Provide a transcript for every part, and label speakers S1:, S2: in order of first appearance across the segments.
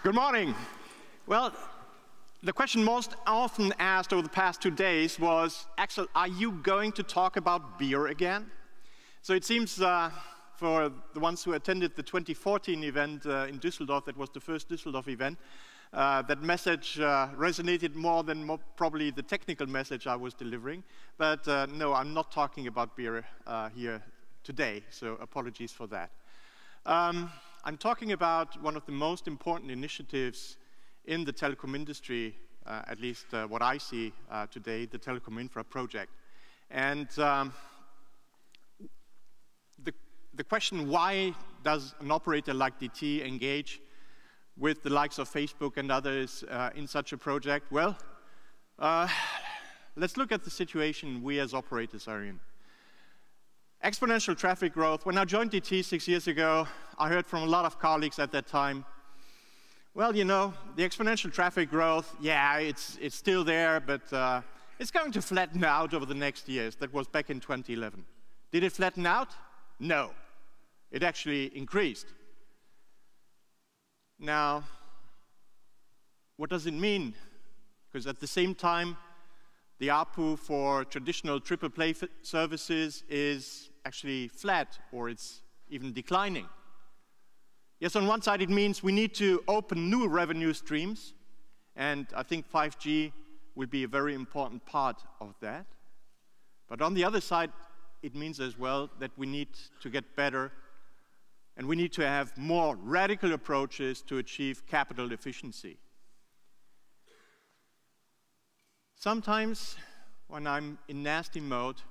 S1: Good morning. Well, the question most often asked over the past 2 days was, Axel, are you going to talk about beer again? So it seems for the ones who attended the 2014 event in Düsseldorf, that was the first Düsseldorf event, that message resonated more than probably the technical message I was delivering. But no, I'm not talking about beer here today, so apologies for that. I'm talking about one of the most important initiatives in the telecom industry, at least what I see today, the Telecom Infra project. And the question, why does an operator like DT engage with the likes of Facebook and others in such a project? Well, let's look at the situation we as operators are in. Exponential traffic growth. When I joined DT 6 years ago, I heard from a lot of colleagues at that time, well, you know, the exponential traffic growth, yeah, it's still there, but it's going to flatten out over the next years. That was back in 2011. Did it flatten out? No. It actually increased. Now, what does it mean? Because at the same time, the ARPU for traditional triple play services is actually flat, or it's even declining. Yes, on one side it means we need to open new revenue streams, and I think 5G will be a very important part of that. But on the other side, it means as well that we need to get better, and we need to have more radical approaches to achieve capital efficiency. Sometimes, when I'm in nasty mode,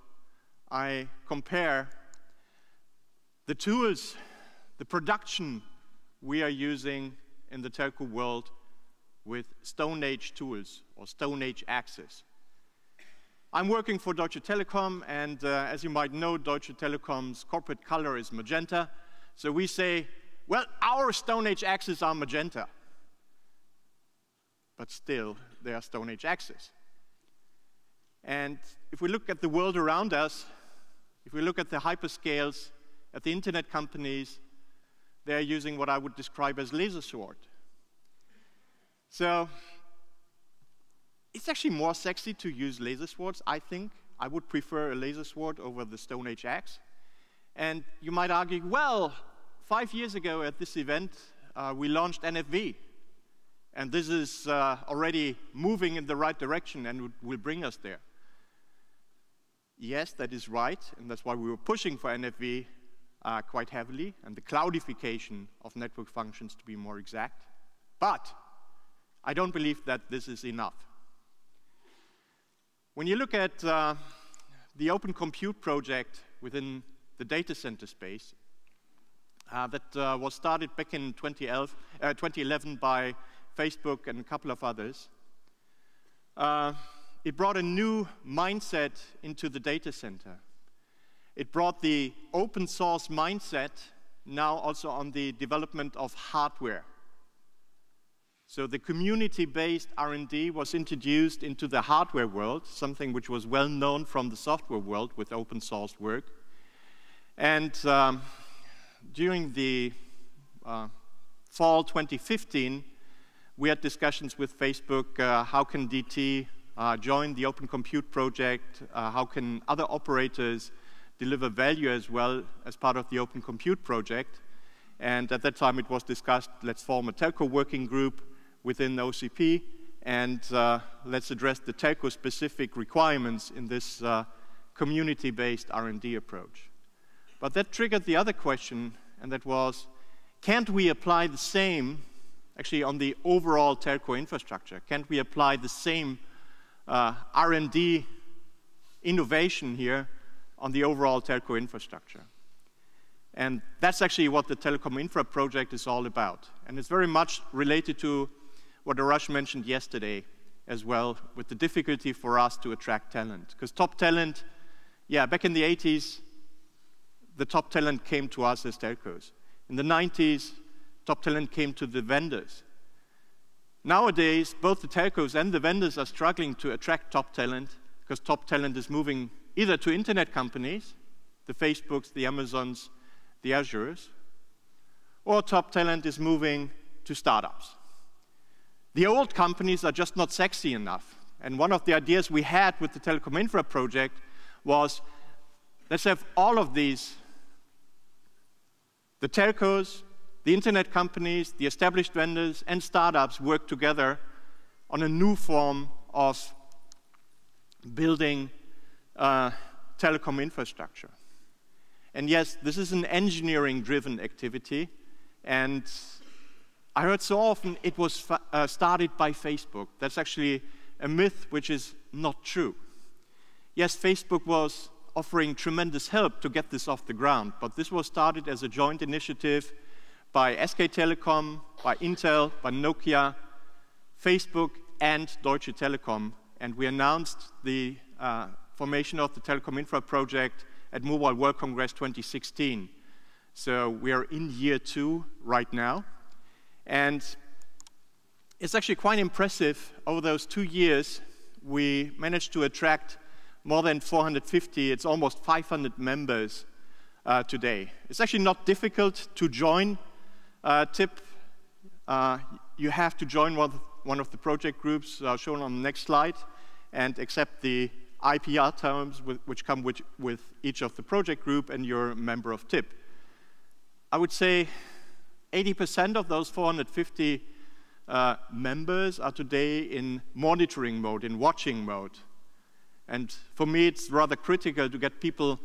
S1: I compare the tools, the production we are using in the telco world with Stone Age tools or Stone Age access. I'm working for Deutsche Telekom, and as you might know, Deutsche Telekom's corporate color is magenta. So we say, well, our Stone Age axes are magenta. But still, they are Stone Age axes. And if we look at the world around us, if we look at the hyperscales, at the internet companies, they're using what I would describe as laser sword. So it's actually more sexy to use laser swords, I think. I would prefer a laser sword over the Stone Age axe. And you might argue, well, 5 years ago at this event, we launched NFV. And this is already moving in the right direction and will bring us there. Yes, that is right, and that's why we were pushing for NFV quite heavily, and the cloudification of network functions to be more exact. But I don't believe that this is enough. When you look at the Open Compute project within the data center space, that was started back in 2011 by Facebook and a couple of others, it brought a new mindset into the data center. It brought the open source mindset now also on the development of hardware. So the community-based R&D was introduced into the hardware world, something which was well known from the software world with open source work. And during the fall 2015, we had discussions with Facebook, how can DT join the Open Compute project, how can other operators deliver value as well as part of the Open Compute project. And at that time it was discussed, let's form a telco working group within OCP, and let's address the telco-specific requirements in this community-based R&D approach. But that triggered the other question, and that was, can't we apply the same, actually on the overall telco infrastructure, can't we apply the same R&D innovation here on the overall telco infrastructure? And that's actually what the Telecom Infra project is all about. And it's very much related to what Arash mentioned yesterday as well, with the difficulty for us to attract talent. Because top talent, yeah, back in the 80s, the top talent came to us as telcos. In the 90s, top talent came to the vendors. Nowadays, both the telcos and the vendors are struggling to attract top talent because top talent is moving either to internet companies, the Facebooks, the Amazons, the Azures, or top talent is moving to startups. The old companies are just not sexy enough. And one of the ideas we had with the Telecom Infra project was, let's have all of these, the telcos, the internet companies, the established vendors, and startups work together on a new form of building telecom infrastructure. And yes, this is an engineering-driven activity, and I heard so often it was started by Facebook. That's actually a myth which is not true. Yes, Facebook was offering tremendous help to get this off the ground, but this was started as a joint initiative by SK Telecom, by Intel, by Nokia, Facebook, and Deutsche Telekom, and we announced the formation of the Telecom Infra project at Mobile World Congress 2016. So we are in year 2 right now, and it's actually quite impressive. Over those 2 years, we managed to attract more than 450, it's almost 500 members today. It's actually not difficult to join TIP. You have to join one of the project groups shown on the next slide and accept the IPR terms which come with each of the project group, and you're a member of TIP. I would say 80% of those 450 members are today in monitoring mode, in watching mode. And for me, it's rather critical to get people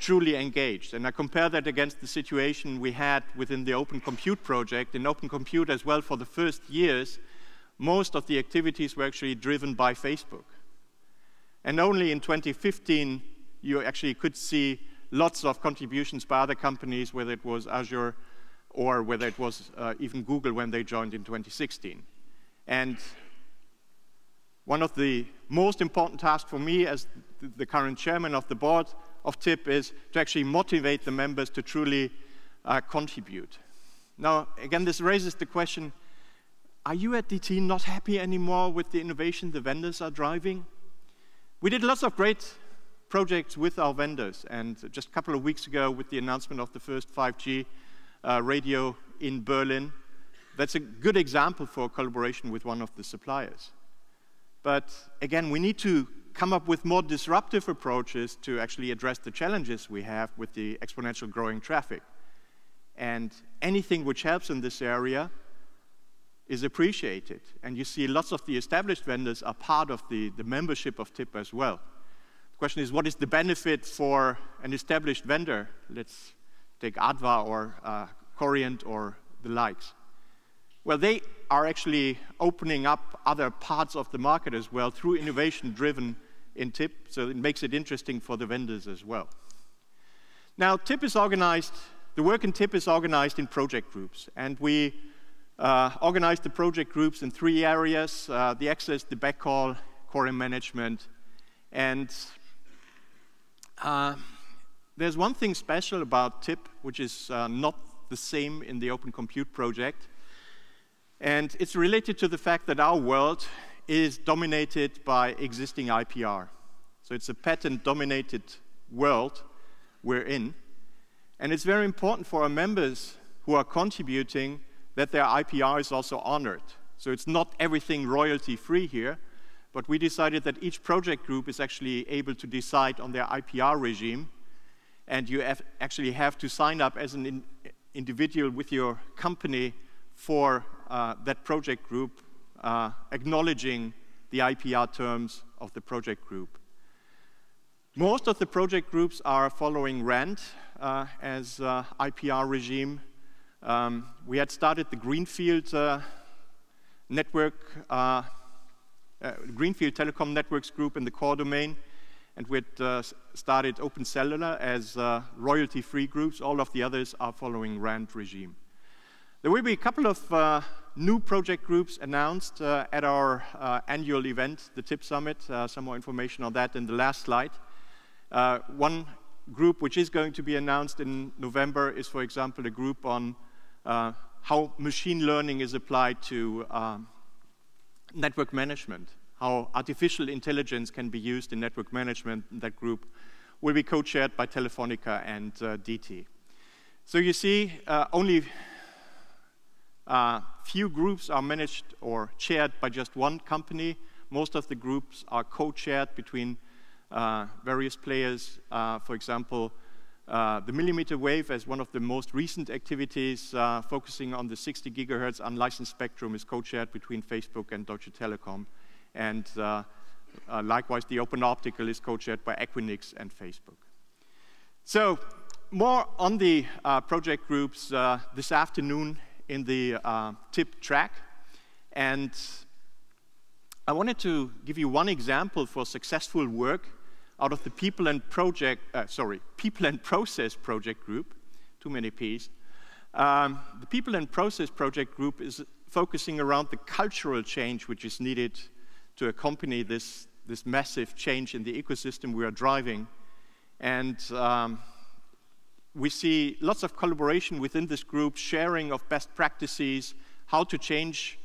S1: truly engaged. And I compare that against the situation we had within the Open Compute project. In Open Compute as well, for the first years, most of the activities were actually driven by Facebook. And only in 2015, you actually could see lots of contributions by other companies, whether it was Azure or whether it was even Google when they joined in 2016. And one of the most important tasks for me as the current chairman of the board of TIP is to actually motivate the members to truly contribute. Now, again, this raises the question, are you at DT not happy anymore with the innovation the vendors are driving? We did lots of great projects with our vendors, and just a couple of weeks ago with the announcement of the first 5G radio in Berlin, that's a good example for collaboration with one of the suppliers. But again, we need to come up with more disruptive approaches to actually address the challenges we have with the exponential growing traffic. And anything which helps in this area is appreciated. And you see lots of the established vendors are part of the membership of TIP as well. The question is, what is the benefit for an established vendor? Let's take Adva or Corient or the likes. Well, they are actually opening up other parts of the market as well through innovation driven in TIP, so it makes it interesting for the vendors as well. Now, TIP is organized, the work in TIP is organized in project groups, and we organize the project groups in 3 areas, the access, the backhaul, core and management. And there's one thing special about TIP, which is not the same in the Open Compute project. And it's related to the fact that our world is dominated by existing IPR. So it's a patent-dominated world we're in. And it's very important for our members who are contributing that their IPR is also honored. So it's not everything royalty-free here, but we decided that each project group is actually able to decide on their IPR regime, and you actually have to sign up as an individual with your company for that project group, acknowledging the IPR terms of the project group. Most of the project groups are following RAND as IPR regime. We had started the Greenfield network, Greenfield Telecom Networks group in the core domain, and we had started Open Cellular as royalty-free groups. All of the others are following RAND regime. There will be a couple of new project groups announced at our annual event, the TIP Summit. Some more information on that in the last slide. One group which is going to be announced in November is, for example, a group on how machine learning is applied to network management, how artificial intelligence can be used in network management. That group will be co-chaired by Telefonica and DT. So you see, only Few groups are managed or chaired by just one company. Most of the groups are co-chaired between various players. For example, the millimeter wave, as one of the most recent activities, focusing on the 60 gigahertz unlicensed spectrum, is co-chaired between Facebook and Deutsche Telekom. And likewise, the open optical is co-chaired by Equinix and Facebook. So, more on the project groups this afternoon in the TIP track. And I wanted to give you one example for successful work out of the People and Process project group, too many P's. The People and Process project group is focusing around the cultural change which is needed to accompany this massive change in the ecosystem we are driving. And we see lots of collaboration within this group, sharing of best practices, how to change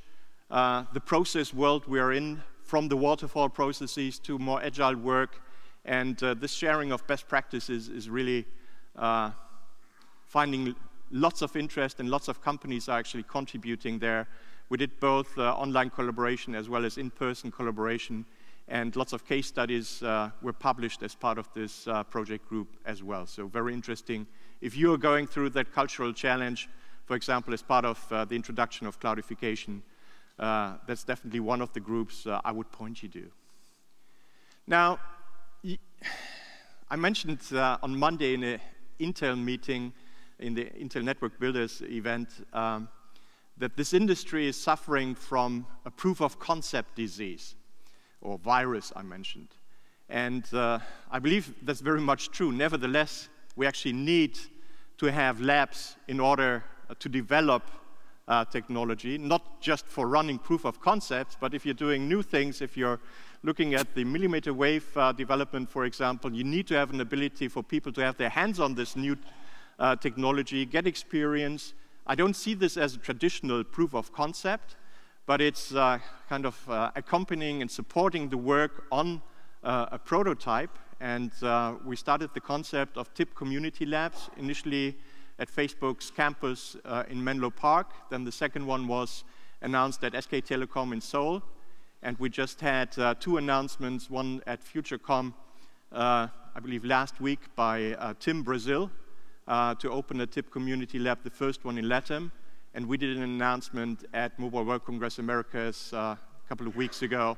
S1: the process world we are in, from the waterfall processes to more agile work. And this sharing of best practices is really finding lots of interest, and lots of companies are actually contributing there. We did both online collaboration as well as in-person collaboration, and lots of case studies were published as part of this project group as well. So very interesting. If you are going through that cultural challenge, for example, as part of the introduction of cloudification, that's definitely one of the groups I would point you to. Now, I mentioned on Monday in an Intel meeting, in the Intel Network Builders event, that this industry is suffering from a proof of concept disease, or virus I mentioned. And I believe that's very much true. Nevertheless, we actually need to have labs in order to develop technology, not just for running proof of concepts, but if you're doing new things, if you're looking at the millimeter wave development, for example, you need to have an ability for people to have their hands on this new technology, get experience. I don't see this as a traditional proof of concept, but it's kind of accompanying and supporting the work on a prototype. And we started the concept of TIP community labs, initially at Facebook's campus in Menlo Park. Then the second one was announced at SK Telecom in Seoul. And we just had two announcements, one at FutureCom, I believe last week, by Tim Brazil, to open a TIP community lab, the first one in LATAM. And we did an announcement at Mobile World Congress Americas a couple of weeks ago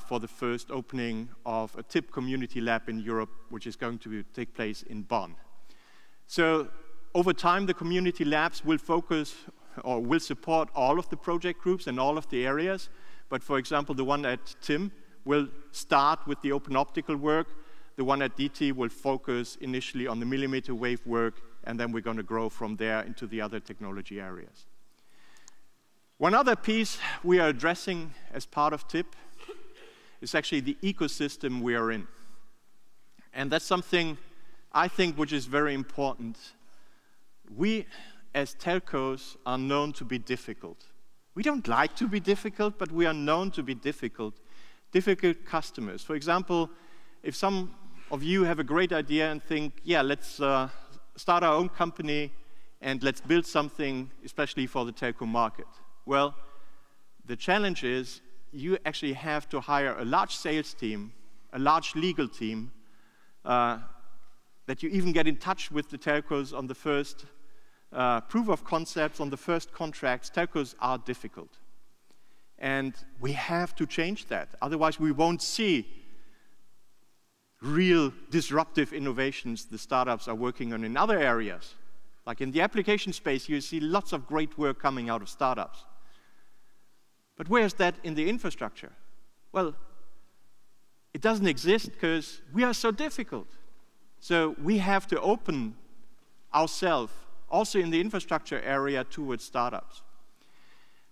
S1: for the first opening of a TIP community lab in Europe, which is going to take place in Bonn. So over time, the community labs will focus or will support all of the project groups and all of the areas. But for example, the one at TIM will start with the open optical work. The one at DT will focus initially on the millimeter wave work, and then we're going to grow from there into the other technology areas. One other piece we are addressing as part of TIP is actually the ecosystem we are in. And that's something I think which is very important. We, as telcos, are known to be difficult. We don't like to be difficult, but we are known to be difficult. Difficult customers. For example, if some of you have a great idea and think, yeah, let's start our own company and let's build something, especially for the telco market. Well, the challenge is you actually have to hire a large sales team, a large legal team, that you even get in touch with the telcos on the first proof of concepts, on the first contracts. Telcos are difficult. And we have to change that. Otherwise, we won't see real disruptive innovations the startups are working on in other areas. Like in the application space, you see lots of great work coming out of startups. But where's that in the infrastructure? Well, it doesn't exist because we are so difficult. So we have to open ourselves, also in the infrastructure area, towards startups.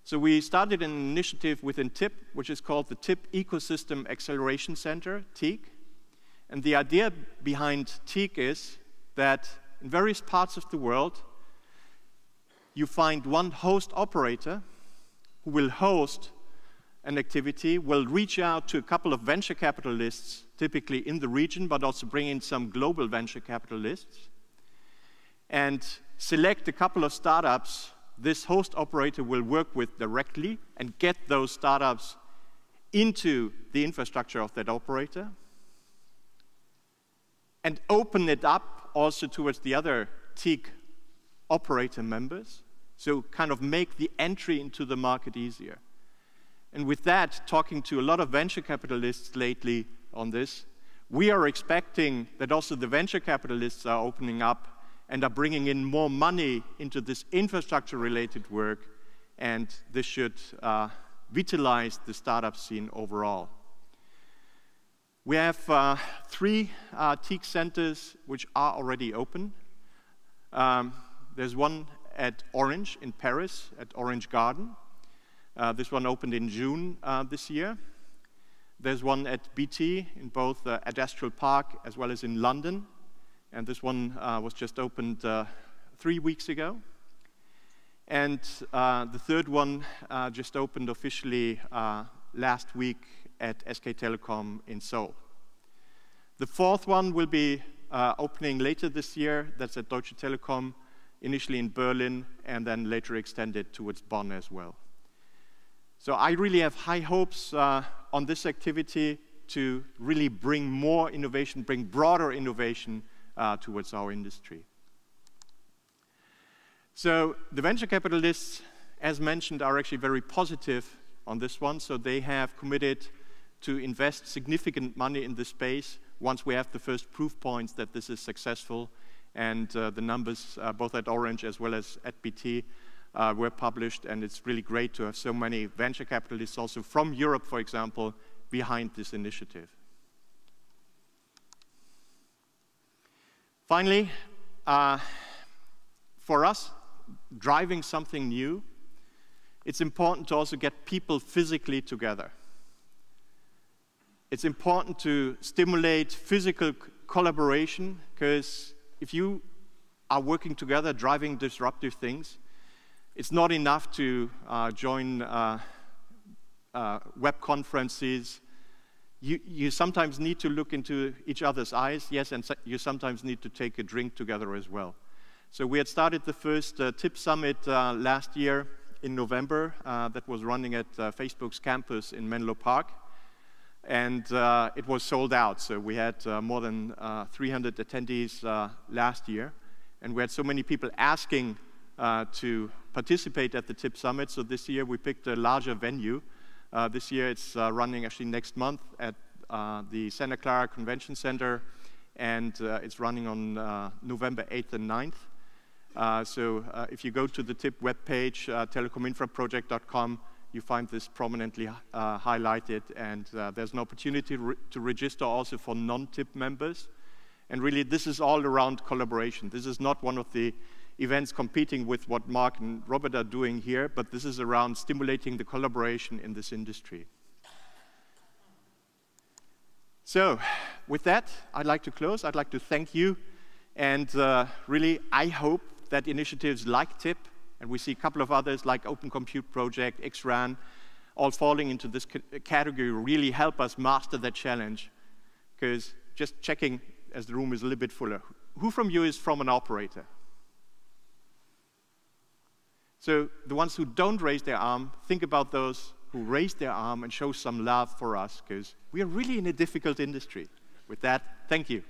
S1: So we started an initiative within TIP, which is called the TIP Ecosystem Acceleration Center, TEAC. And the idea behind TEAC is that in various parts of the world, you find one host operator who will host an activity, will reach out to a couple of venture capitalists, typically in the region, but also bring in some global venture capitalists, and select a couple of startups this host operator will work with directly and get those startups into the infrastructure of that operator and open it up also towards the other TEEC operator members, so kind of make the entry into the market easier. And with that, talking to a lot of venture capitalists lately on this, we are expecting that also the venture capitalists are opening up and are bringing in more money into this infrastructure-related work, and this should vitalize the startup scene overall. We have 3 TEEC centers which are already open. There's one at Orange in Paris, at Orange Garden. This one opened in June this year. There's one at BT in both Industrial Park as well as in London. And this one was just opened 3 weeks ago. And the third one just opened officially last week at SK Telecom in Seoul. The fourth one will be opening later this year. That's at Deutsche Telekom, initially in Berlin, and then later extended towards Bonn as well. So I really have high hopes on this activity to really bring more innovation, bring broader innovation towards our industry. So the venture capitalists, as mentioned, are actually very positive on this one. So they have committed to invest significant money in this space once we have the first proof points that this is successful. And the numbers, both at Orange as well as at BT, were published. And it's really great to have so many venture capitalists also from Europe, for example, behind this initiative. Finally, for us, driving something new, it's important to also get people physically together. It's important to stimulate physical collaboration, because if you are working together, driving disruptive things, it's not enough to join web conferences. You sometimes need to look into each other's eyes, yes, and you sometimes need to take a drink together as well. So we had started the first TIP Summit last year in November that was running at Facebook's campus in Menlo Park. And it was sold out, so we had more than 300 attendees last year. And we had so many people asking to participate at the TIP Summit, so this year we picked a larger venue. This year it's running actually next month at the Santa Clara Convention Center, and it's running on November 8th and 9th. So if you go to the TIP webpage, telecominfraproject.com, you find this prominently highlighted, and there's an opportunity to register also for non-TIP members. And really, this is all around collaboration. This is not one of the events competing with what Mark and Robert are doing here, but this is around stimulating the collaboration in this industry. So, with that, I'd like to close. I'd like to thank you, and really, I hope that initiatives like TIP, and we see a couple of others like Open Compute Project, XRAN, all falling into this category, really help us master that challenge. Because just checking, as the room is a little bit fuller, who from you is from an operator? So the ones who don't raise their arm, think about those who raise their arm and show some love for us, because we are really in a difficult industry. With that, thank you.